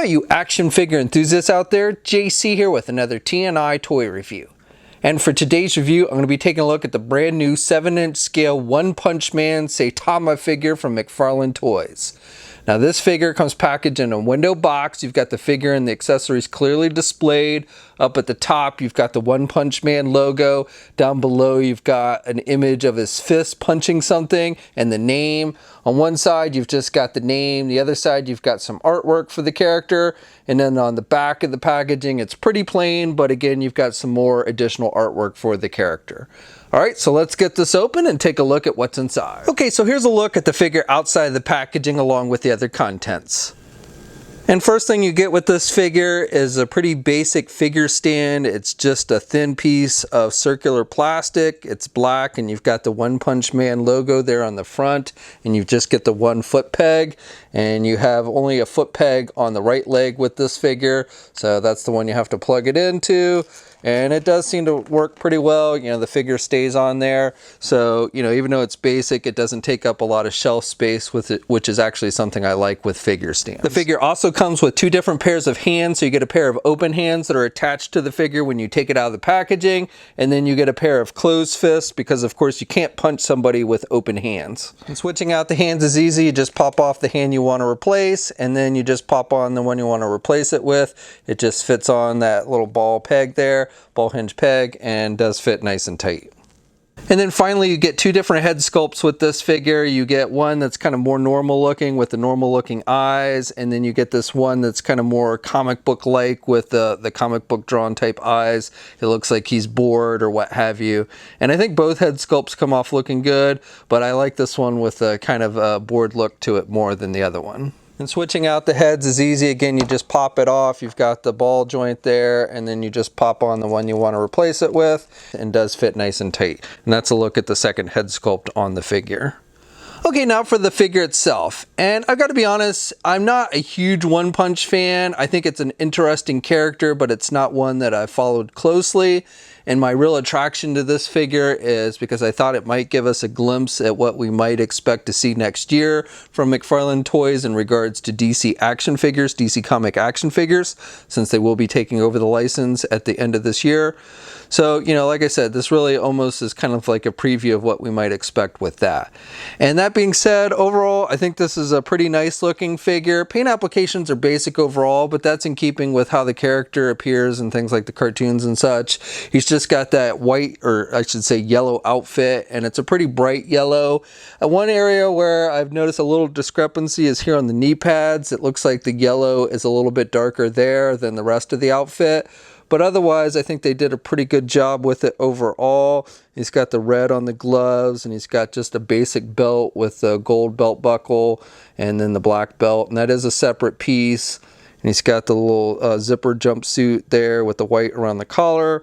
Hi you action figure enthusiasts out there, JC here with another TNI toy review. And for today's review, I'm going to be taking a look at the brand new 7-inch scale Punch Man Saitama figure from McFarlane Toys. Now this figure comes packaged in a window box. You've got the figure and the accessories clearly displayed. Up at the top, you've got the One Punch Man logo. Down below, you've got an image of his fist punching something and the name. On one side, you've just got the name. The other side, you've got some artwork for the character. And then on the back of the packaging, it's pretty plain, but again, you've got some more additional artwork for the character. All right, so let's get this open and take a look at what's inside. Okay, so here's a look at the figure outside of the packaging along with the other contents. And first thing you get with this figure is a pretty basic figure stand. It's just a thin piece of circular plastic. It's black and you've got the One Punch Man logo there on the front, and you just get the one foot peg, and you have only a foot peg on the right leg with this figure. So that's the one you have to plug it into. And it does seem to work pretty well. You know, the figure stays on there. So, you know, even though it's basic, it doesn't take up a lot of shelf space with it, which is actually something I like with figure stands. The figure also comes with two different pairs of hands. So you get a pair of open hands that are attached to the figure when you take it out of the packaging. And then you get a pair of closed fists because, of course, you can't punch somebody with open hands. And switching out the hands is easy. You just pop off the hand you want to replace, and then you just pop on the one you want to replace it with. It just fits on that little ball peg there. Ball hinge peg, and does fit nice and tight. And then finally you get two different head sculpts with this figure. You get one that's kind of more normal looking with the normal looking eyes, and then you get this one that's kind of more comic book like with the comic book drawn type eyes. It looks like he's bored or what have you. And I think both head sculpts come off looking good, but I like this one with a kind of a bored look to it more than the other one. And switching out the heads is easy. Again, you just pop it off. You've got the ball joint there, and then you just pop on the one you want to replace it with, and does fit nice and tight. And that's a look at the second head sculpt on the figure. Okay, now for the figure itself. And I've got to be honest, I'm not a huge One Punch fan. I think it's an interesting character, but it's not one that I've followed closely. And my real attraction to this figure is because I thought it might give us a glimpse at what we might expect to see next year from McFarlane Toys in regards to DC action figures, DC comic action figures, since they will be taking over the license at the end of this year. So, you know, like I said, this really almost is kind of like a preview of what we might expect with that. And that being said, overall, I think this is a pretty nice looking figure. Paint applications are basic overall, but that's in keeping with how the character appears and things like the cartoons and such. He's just got that white, or I should say yellow outfit, and it's a pretty bright yellow. One area where I've noticed a little discrepancy is here on the knee pads. It looks like the yellow is a little bit darker there than the rest of the outfit. But otherwise, I think they did a pretty good job with it overall. He's got the red on the gloves, and he's got just a basic belt with a gold belt buckle and then the black belt. And that is a separate piece. And he's got the little zipper jumpsuit there with the white around the collar.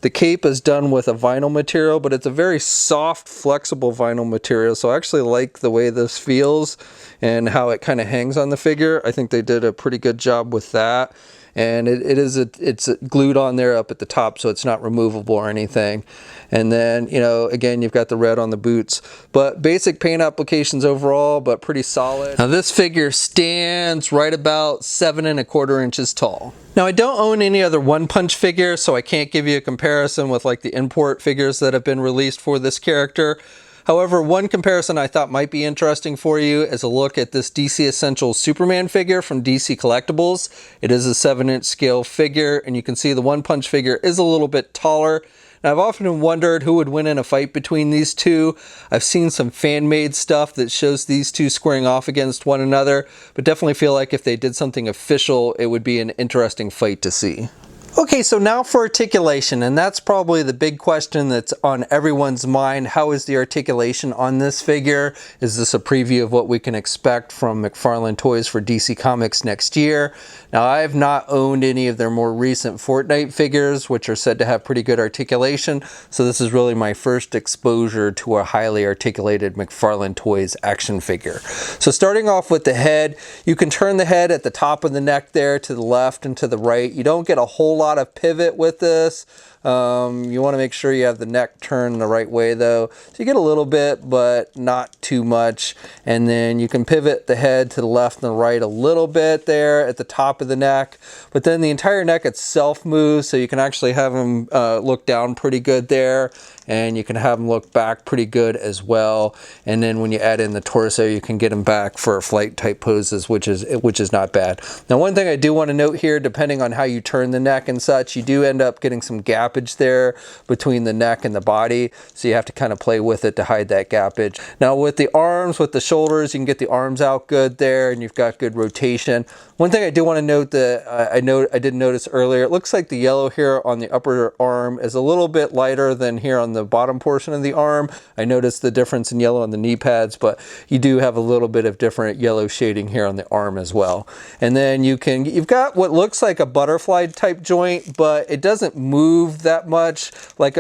The cape is done with a vinyl material, but it's a very soft, flexible vinyl material. So I actually like the way this feels and how it kind of hangs on the figure. I think they did a pretty good job with that. And it's glued on there up at the top, so it's not removable or anything. And then, you know, again, you've got the red on the boots. But basic paint applications overall, but pretty solid. Now this figure stands right about 7 1/4 inches tall. Now I don't own any other One Punch figure, so I can't give you a comparison with like the import figures that have been released for this character. However, one comparison I thought might be interesting for you is a look at this DC Essentials Superman figure from DC Collectibles. It is a 7-inch scale figure, and you can see the One Punch figure is a little bit taller. Now, I've often wondered who would win in a fight between these two. I've seen some fan-made stuff that shows these two squaring off against one another, but definitely feel like if they did something official, it would be an interesting fight to see. Okay, so now for articulation, and that's probably the big question that's on everyone's mind. How is the articulation on this figure? Is this a preview of what we can expect from McFarlane Toys for DC Comics next year? Now, I have not owned any of their more recent Fortnite figures, which are said to have pretty good articulation, so this is really my first exposure to a highly articulated McFarlane Toys action figure. So starting off with the head, you can turn the head at the top of the neck there to the left and to the right. You don't get a whole lot of pivot with this, You want to make sure you have the neck turned the right way though. So you get a little bit, but not too much. And then you can pivot the head to the left and the right a little bit there at the top of the neck. But then the entire neck itself moves, so you can actually have them look down pretty good there. And you can have them look back pretty good as well. And then when you add in the torso, you can get them back for flight type poses, which is not bad. Now, one thing I do want to note here, depending on how you turn the neck and such, you do end up getting some gappage there between the neck and the body. So you have to kind of play with it to hide that gappage. Now with the arms, with the shoulders, you can get the arms out good there, and you've got good rotation. One thing I do want to note that I did notice earlier, it looks like the yellow here on the upper arm is a little bit lighter than here on the bottom portion of the arm. I noticed the difference in yellow on the knee pads, but you do have a little bit of different yellow shading here on the arm as well. And then you've got what looks like a butterfly type joint, but it doesn't move that much like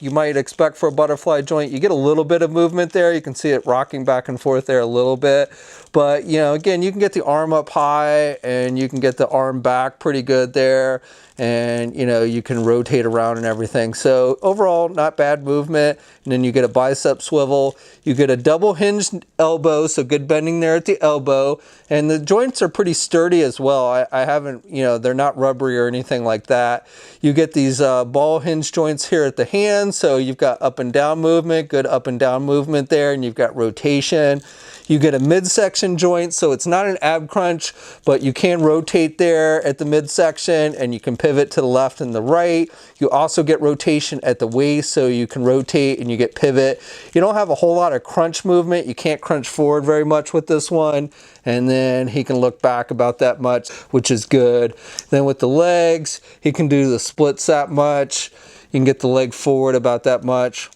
you might expect for a butterfly joint. You get a little bit of movement there. You can see it rocking back and forth there a little bit. But, you know, again, you can get the arm up high and you can get the arm back pretty good there. And, you know, you can rotate around and everything. So overall, not bad movement. And then you get a bicep swivel. You get a double hinged elbow, so good bending there at the elbow. And the joints are pretty sturdy as well. I haven't, you know, they're not rubbery or anything like that. You get these ball hinge joints here at the hand. So you've got up and down movement, good up and down movement there. And you've got rotation. You get a midsection joint, so it's not an ab crunch, but you can rotate there at the midsection and you can pivot to the left and the right. You also get rotation at the waist, so you can rotate and you get pivot. You don't have a whole lot of crunch movement. You can't crunch forward very much with this one. And then he can look back about that much, which is good. Then with the legs, he can do the splits that much. You can get the leg forward about that much.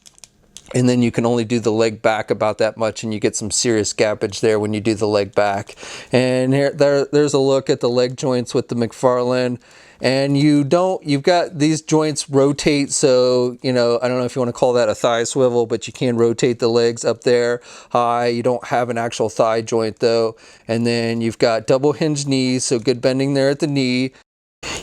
And then you can only do the leg back about that much, and you get some serious gappage there when you do the leg back. And there's a look at the leg joints with the McFarlane. And you've got these joints rotate, so, you know, I don't know if you want to call that a thigh swivel, but you can rotate the legs up there high. You don't have an actual thigh joint though. And then you've got double hinged knees, so good bending there at the knee.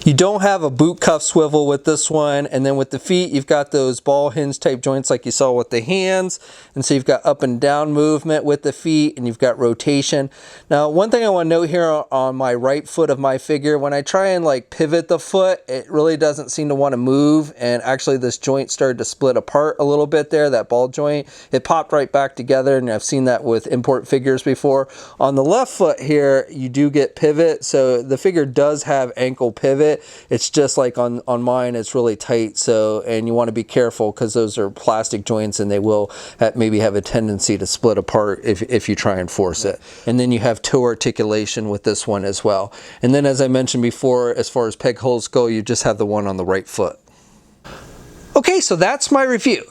You don't have a boot cuff swivel with this one. And then with the feet, you've got those ball hinge type joints like you saw with the hands. And so you've got up and down movement with the feet, and you've got rotation. Now, one thing I want to note here on my right foot of my figure, when I try and like pivot the foot, it really doesn't seem to want to move. And actually this joint started to split apart a little bit there, that ball joint. It popped right back together, and I've seen that with import figures before. On the left foot here, you do get pivot. So the figure does have ankle pivot. It's just like on mine, it's really tight. So, and you want to be careful because those are plastic joints and they will maybe have a tendency to split apart if you try and force it. And then you have toe articulation with this one as well. And then as I mentioned before, as far as peg holes go, you just have the one on the right foot. Okay, so that's my review.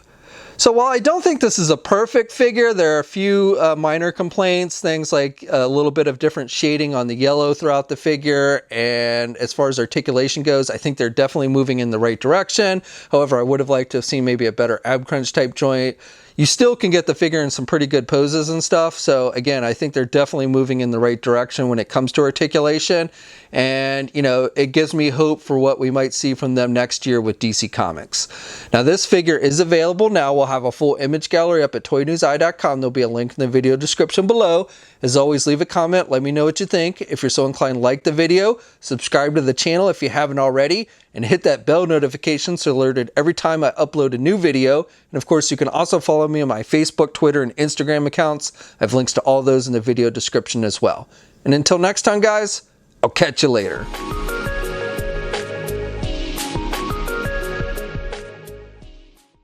So while I don't think this is a perfect figure, there are a few minor complaints, things like a little bit of different shading on the yellow throughout the figure. And as far as articulation goes, I think they're definitely moving in the right direction. However, I would have liked to have seen maybe a better ab crunch type joint. You still can get the figure in some pretty good poses and stuff. So again, I think they're definitely moving in the right direction when it comes to articulation. And, you know, it gives me hope for what we might see from them next year with DC Comics. Now, this figure is available now. We'll have a full image gallery up at toynewseye.com. There'll be a link in the video description below. As always, leave a comment. Let me know what you think. If you're so inclined, like the video, subscribe to the channel if you haven't already, and hit that bell notification so you're alerted every time I upload a new video. And of course, you can also follow me on my Facebook, Twitter, and Instagram accounts. I have links to all those in the video description as well. And until next time, guys, I'll catch you later.